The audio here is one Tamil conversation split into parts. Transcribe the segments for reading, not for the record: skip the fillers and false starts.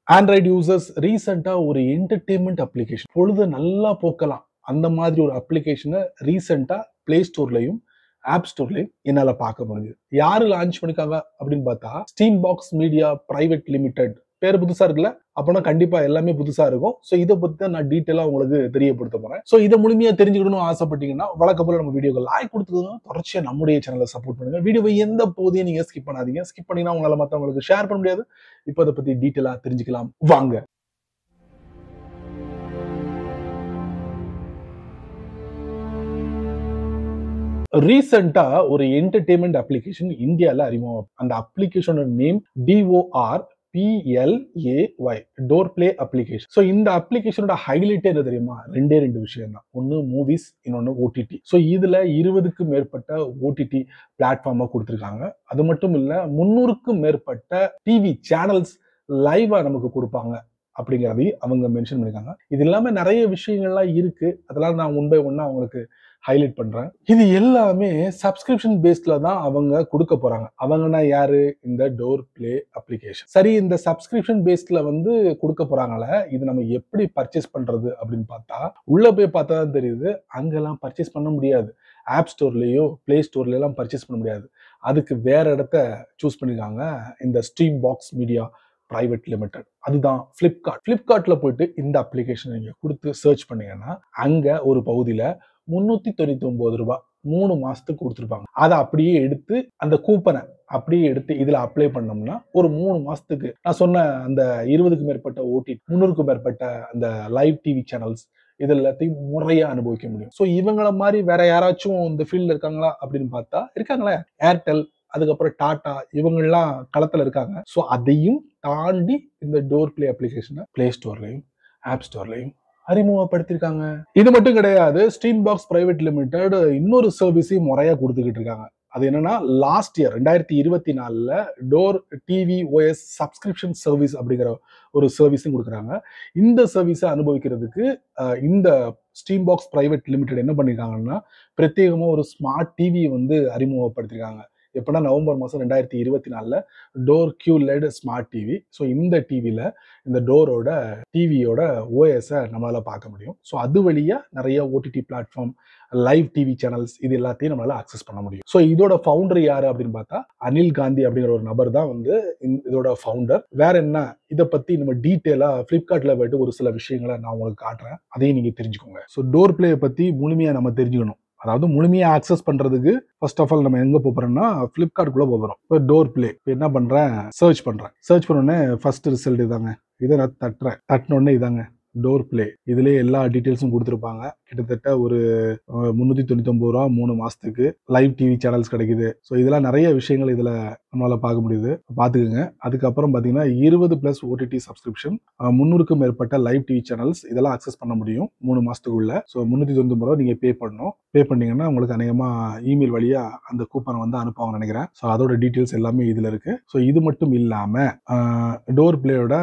ஆண்ட்ராய்டு யூசர்ஸ் ரீசெண்டா ஒரு என்டர்டெயின்மெண்ட் அப்ளிகேஷன் பொழுது நல்லா போக்கலாம் அந்த மாதிரி ஒரு அப்ளிகேஷனை ரீசெண்டா பிளே ஸ்டோர்லயும் ஆப் ஸ்டோர்லயும் என்னால பார்க்க முடியுது. யாரு லான்ச் பண்ணிருக்காங்க அப்படின்னு பார்த்தா steam box media private limited. பேர் புதுசா இருக்குல்ல, அப்பனா கண்டிப்பா எல்லாமே புதுசா இருக்கும். சோ இதை பத்தி தான் நான் டீட்டெயிலா உங்களுக்கு தெரியப்படுத்த போறேன். சோ இதை முழுமையா தெரிஞ்சுக்கணும்னு ஆசைப்பட்டீங்கன்னா வழக்கம் போல நம்ம வீடியோக்கு லைக் கொடுத்துக்கோங்க. தொடர்ச்சியா நம்முடைய சேனலை சப்போர்ட் பண்ணுங்க. வீடியோவை எந்த பகுதியும் நீங்க ஸ்கிப் பண்ணாதீங்க. ஸ்கிப் பண்ணீங்கன்னா உங்களால மத்தவங்களுக்கு ஷேர் பண்ண முடியாது. இப்போ அதை பத்தி டீட்டெயிலா தெரிஞ்சுக்கலாம் வாங்க. ரீசெண்டா ஒரு என்டர்டெயின்மெண்ட் அப்ளிகேஷன் இந்தியால அறிமுகம். அந்த அப்ளிகேஷனோட name DOR PLAY Dor play application. So இந்த அப்ளிகேஷனோட ஹைலைட் என்ன தெரியுமா? ரெண்டே ரெண்டு விஷயம் தான். ஒன்னு மூவிஸ், இன்னொன்னு OTT. ஸோ இதுல 20க்கும் மேற்பட்ட OTT பிளாட்ஃபார்மா கொடுத்துருக்காங்க. அது மட்டும் இல்ல 300க்கும் மேற்பட்ட டிவி சேனல்ஸ் லைவா நமக்கு கொடுப்பாங்க அப்படிங்கிறதையும் அவங்க மென்ஷன் பண்ணிருக்காங்க. இது இல்லாம நிறைய விஷயங்கள்லாம் இருக்கு. அதெல்லாம் நான் ஒன் பை ஒன்னா அவங்களுக்கு ஹைலைட் பண்றேன். இது எல்லாமே சப்ஸ்கிரிப்ஷன் பேஸ்ட்ல தான் அவங்க கொடுக்க போறாங்க. அவங்கன்னா யாரு? இந்த டோர் பிளே அப்ளிகேஷன். சரி, இந்த சப்ஸ்கிரிப்ஷன் பேஸ்ட்ல வந்து கொடுக்க போறாங்களே, இது நம்ம எப்படி பர்ச்சேஸ் பண்றது அப்படின்னு பார்த்தா உள்ள போய் பார்த்தா தான் தெரியுது. அங்கெல்லாம் பர்ச்சேஸ் பண்ண முடியாது. ஆப் ஸ்டோர்லயோ பிளே ஸ்டோர்ல எல்லாம் பர்ச்சேஸ் பண்ண முடியாது. அதுக்கு வேற இடத்த சூஸ் பண்ணிருக்காங்க. இந்த steam box media private limited. அதுதான் பிளிப்கார்ட். பிளிப்கார்ட்ல போயிட்டு இந்த அப்ளிகேஷன் நீங்க கொடுத்து சர்ச் பண்ணீங்கன்னா அங்க ஒரு பகுதியில 399 ரூபாய் 3 மாசத்துக்கு கொடுத்துருப்பாங்க. அதை அப்படியே எடுத்து அந்த கூப்பனை அப்படியே எடுத்து இதுல அப்ளை பண்ணோம்னா ஒரு 3 மாசத்துக்கு நான் சொன்ன அந்த 20க்கும் மேற்பட்ட OTT 300க்கும் மேற்பட்ட அந்த லைவ் டிவி சேனல்ஸ் இது எல்லாத்தையும் முறையா அனுபவிக்க முடியும். ஸோ இவங்கள மாதிரி வேற யாராச்சும் இந்த ஃபீல்ட்ல இருக்காங்களா அப்படின்னு பார்த்தா இருக்காங்களே. ஏர்டெல், அதுக்கப்புறம் டாடா, இவங்கெல்லாம் களத்துல இருக்காங்க. ஸோ அதையும் தாண்டி இந்த டோர் பிளே அப்ளிகேஷனை பிளே ஸ்டோர்லையும் ஆப் ஸ்டோர்லையும் அறிமுகப்படுத்திருக்காங்க. இது மட்டும் கிடையாது. ஸ்டீம் பாக்ஸ் பிரைவேட் லிமிடெட் இன்னொரு சர்வீஸையும் முறையா கொடுத்துக்கிட்டு இருக்காங்க. அது என்னன்னா last year 2024 door TV OS subscription service அப்படிங்கிற ஒரு சர்வீஸும் கொடுக்குறாங்க. இந்த சர்வீஸை அனுபவிக்கிறதுக்கு இந்த ஸ்டீம் பாக்ஸ் பிரைவேட் லிமிடெட் என்ன பண்ணிருக்காங்கன்னா பிரத்யேகமா ஒரு ஸ்மார்ட் டிவி வந்து அறிமுகப்படுத்திருக்காங்க. எப்படின்னா நவம்பர் மாதம் 2024 door QLED smart TV. So இந்த டிவியில் இந்த டோரோட டிவியோட OS-ஐ நம்மளால பார்க்க முடியும். ஸோ அது வழியா நிறைய OTT platform, live TV channels இது எல்லாத்தையும் நம்மளால அக்சஸ் பண்ண முடியும். ஸோ இதோட ஃபவுண்டர் யாரு அப்படின்னு பார்த்தா அனில் காந்தி அப்படிங்கிற ஒரு நபர் தான் வந்து இதோட ஃபவுண்டர். வேற என்ன, இதை பத்தி நம்ம டீட்டெயிலா பிளிப்கார்ட்ல போயிட்டு ஒரு சில விஷயங்களை நான் உங்களுக்கு காட்டுறேன். அதையும் நீங்க தெரிஞ்சுக்கோங்க. ஸோ டோர் பிளே பத்தி முழுமையா நம்ம தெரிஞ்சுக்கணும். அதாவது முழுமையா ஆக்சஸ் பண்றதுக்கு ஃபர்ஸ்ட் ஆஃப் ஆல் நம்ம எங்க போறோம்னா பிளிப்கார்ட்குள்ள போறோம். இப்போ டோர் பிளே என்ன பண்றேன், சர்ச் பண்ண உடனே ஃபர்ஸ்ட் ரிசல்ட் இதாங்க. இதை நான் தட்டின உடனே இதாங்க டோர் பிளே. இதுலயே எல்லா டீடைல்ஸும் கொடுத்துருப்பாங்க. கிட்டத்தட்ட ஒரு 399 ரூபா 3 மாசத்துக்கு லைவ் டிவி சேனல்ஸ் கிடைக்குது. ஸோ இதெல்லாம் நிறைய விஷயங்கள் இதுல நம்மளால பார்க்க முடியுது. பார்த்துக்குங்க. அதுக்கப்புறம் பாத்தீங்கன்னா 20+ OTT சப்ஸ்கிரிப்ஷன், 300க்கும் மேற்பட்ட லைவ் டிவி சேனல்ஸ் இதெல்லாம் அக்சஸ் பண்ண முடியும் 3 மாசத்துக்குள்ள. ஸோ 399 ரூபா நீங்க பே பண்ணணும். பே பண்ணீங்கன்னா உங்களுக்கு அநேகமா இமெயில் வழியா அந்த கூப்பனை வந்து அனுப்புவாங்கன்னு நினைக்கிறேன். ஸோ அதோட டீடைல்ஸ் எல்லாமே இதுல இருக்கு. ஸோ இது மட்டும் இல்லாம டோர் பிளேயோட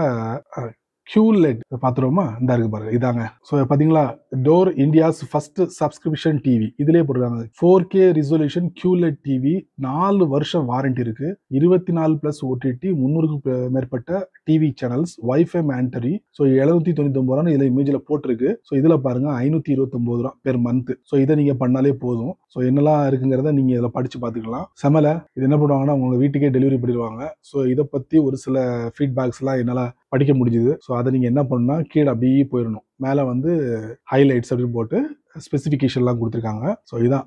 QLED பாத்துருவோமா? இந்த இருக்கு பாருங்க, இதாங்க. ஸோ பாத்தீங்களா, door India's first subscription TV இதுலயே போட்டுருக்காங்க. 4K ரிசொல்யூஷன் QLED டிவி, 4 வருஷம் வாரண்டி இருக்கு. 24+ OTT, 300க்கும் மேற்பட்ட டிவி சேனல்ஸ், வைஃபை மேண்டரி. ஸோ 799 ரூபா இதுல இமேஜ்ல போட்டிருக்கு. ஸோ இதுல பாருங்க 529 ரூபா பெர் மந்த். ஸோ இதை நீங்க பண்ணாலே போதும். ஸோ என்னெல்லாம் இருக்குங்கிறத நீங்க இதில் படிச்சு பார்த்துக்கலாம். செமல இது என்ன பண்ணுவாங்கன்னா உங்க வீட்டுக்கே டெலிவரி பண்ணிடுவாங்க. ஸோ இதை பத்தி ஒரு சில ஃபீட்பேக்ஸ் எல்லாம் என்னால படிக்க முடிஞ்சுது. ஸோ அதை நீங்க என்ன பண்ணணும்னா கீழே அப்படியே போயிடணும். மேலே வந்து ஹைலைட்ஸ் அப்படின்னு போட்டு ஸ்பெசிஃபிகேஷன்லாம் கொடுத்துருக்காங்க. ஸோ இதான்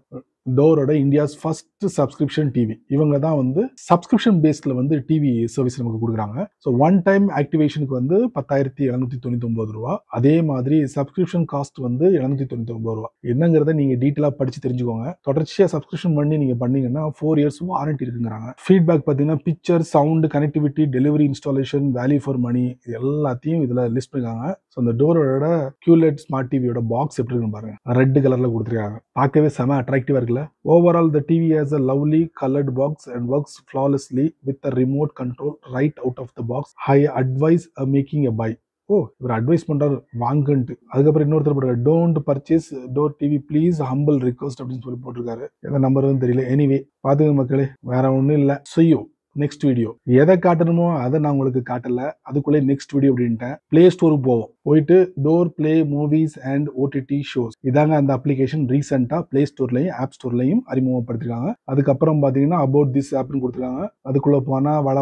டோரோட இந்தியாஸ் ஃபர்ஸ்ட் சப்ஸ்கிரிப்ஷன் டிவி. இவங்க தான் வந்து சப்ஸ்கிரிப்ஷன் பேஸ்ல வந்து டிவி சர்வீஸ் நமக்கு கொடுக்குறாங்க. ஸோ ஒன் டைம் ஆக்டிவேஷனுக்கு வந்து 10,799 ரூபா. அதே மாதிரி சப்ஸ்கிரிப்ஷன் காஸ்ட் வந்து 799 ரூபா. என்னங்கிறத நீங்க டீட்டெயிலா படிச்சு தெரிஞ்சுக்கோங்க. தொடர்ச்சியா சப்ஸ்கிரிப்ஷன் பண்ணி நீங்க பண்ணீங்கன்னா 4 இயர்ஸ் வாரண்டி இருக்குங்கிறாங்க. ஃபீட்பேக் பார்த்தீங்கன்னா picture, sound, connectivity, delivery, installation, value for money எல்லாத்தையும் இதுல லிஸ்ட் பண்ணிருக்காங்க. ஸோ அந்த டோரோட QLED ஸ்மார்ட் டிவியோட பாக்ஸ் எப்படி இருக்குன்னு பாருங்க. ரெட் கலர்ல கொடுத்துருக்காங்க. பார்க்கவே செம அட்ராக்டிவா இருக்குல்ல. Overall, the TV has a lovely colored box and works flawlessly with a remote control right out of the box. I advise making a buy. ஓ, இவர் அட்வைஸ் பண்றாரு வாங்கன்ட்டு. அதுக்கப்புறம் இன்னொருத்தர் போட்டிருக்காரு, don't purchase door TV please, humble request அப்படின்னு சொல்லி போட்டிருக்காரு. எந்த நம்பர் தெரியல. எனிவே பாத்துங்க மக்களே, வேற ஒண்ணும் இல்ல. சுயோ நெக்ஸ்ட் வீடியோ. எதை காட்டணுமோ அதை நான் உங்களுக்கு காட்டல, அதுக்குள்ளே நெக்ஸ்ட் வீடியோ அப்படின்ட்டேன். பிளே ஸ்டோருக்கு போவோம். போயிட்டு door play movies and OTT shows, இதாங்க அந்த அப்ளிகேஷன். ரீசெண்டா பிளே ஸ்டோர்லையும் ஆப் ஸ்டோர்லையும் அறிமுகப்படுத்திருக்காங்க. அதுக்கப்புறம் பாத்தீங்கன்னா அபவுட் திஸ் ஆப்னு கொடுத்துருக்காங்க. அதுக்குள்ள போனா வள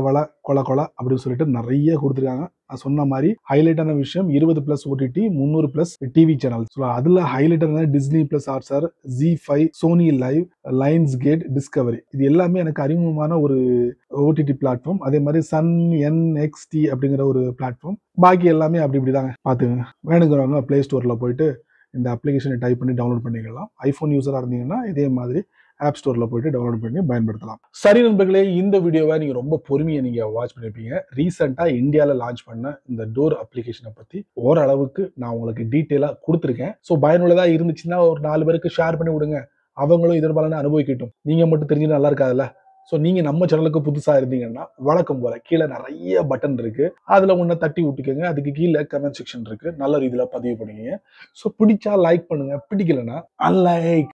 கொல அப்படின்னு சொல்லிட்டு நிறைய கொடுத்துருக்காங்க. நான் சொன்ன மாதிரி ஹைலைட்டான விஷயம் 20+ ஓடிடி, 300+ டிவி சேனல். அதுல ஹைலைட்டான Disney plus Hotstar, ZEE5, Sony Liv, Lionsgate, Discovery, இது எல்லாமே எனக்கு அறிமுகமான ஒரு ஓடிடி பிளாட்ஃபார்ம். அதே மாதிரி சன் NXT அப்படிங்கிற ஒரு பிளாட்ஃபார்ம். பாக்கி எல்லாமே அப்படி இப்படிதாங்க. பாத்துங்க. வேணுங்கிறவங்க பிளே ஸ்டோர்ல போயிட்டு இந்த அப்ளிகேஷனை டைப் பண்ணி டவுன்லோட் பண்ணிக்கலாம். ஐபோன் யூசரா இருந்தீங்கன்னா இதே மாதிரி ஆப் ஸ்டோர்ல போயிட்டு டவுன்லோட் பண்ணி பயன்படுத்தலாம். சரி நண்பர்களே, இந்த வீடியோவை நீங்க ரொம்ப பொறுமையா நீங்க வாட்ச் பண்ணிருப்பீங்க. ரீசெண்டா இந்தியால லான்ச் பண்ண இந்த டோர் அப்ளிகேஷனை பத்தி ஓரளவுக்கு நான் உங்களுக்கு டீட்டெயிலா கொடுத்துருக்கேன். ஸோ பயனுள்ளதா இருந்துச்சுன்னா ஒரு 4 பேருக்கு ஷேர் பண்ணி விடுங்க. அவங்களும் இதன் பலனை அனுபவிக்கட்டும். நீங்க மட்டும் தெரிஞ்சு நல்லா இருக்காதுல்ல. ஸோ நீங்க நம்ம சேனலுக்கு புதுசா இருந்தீங்கன்னா வழக்கம் போல கீழே நிறைய பட்டன் இருக்கு. அதுல ஒன்ன தட்டி விட்டுக்கோங்க. அதுக்கு கீழே கமெண்ட் செக்ஷன் இருக்கு. நல்ல ரீதியில பதிவு பண்ணுங்க. ஸோ பிடிச்சா லைக் பண்ணுங்க, பிடிக்கலன்னா அன்லைக்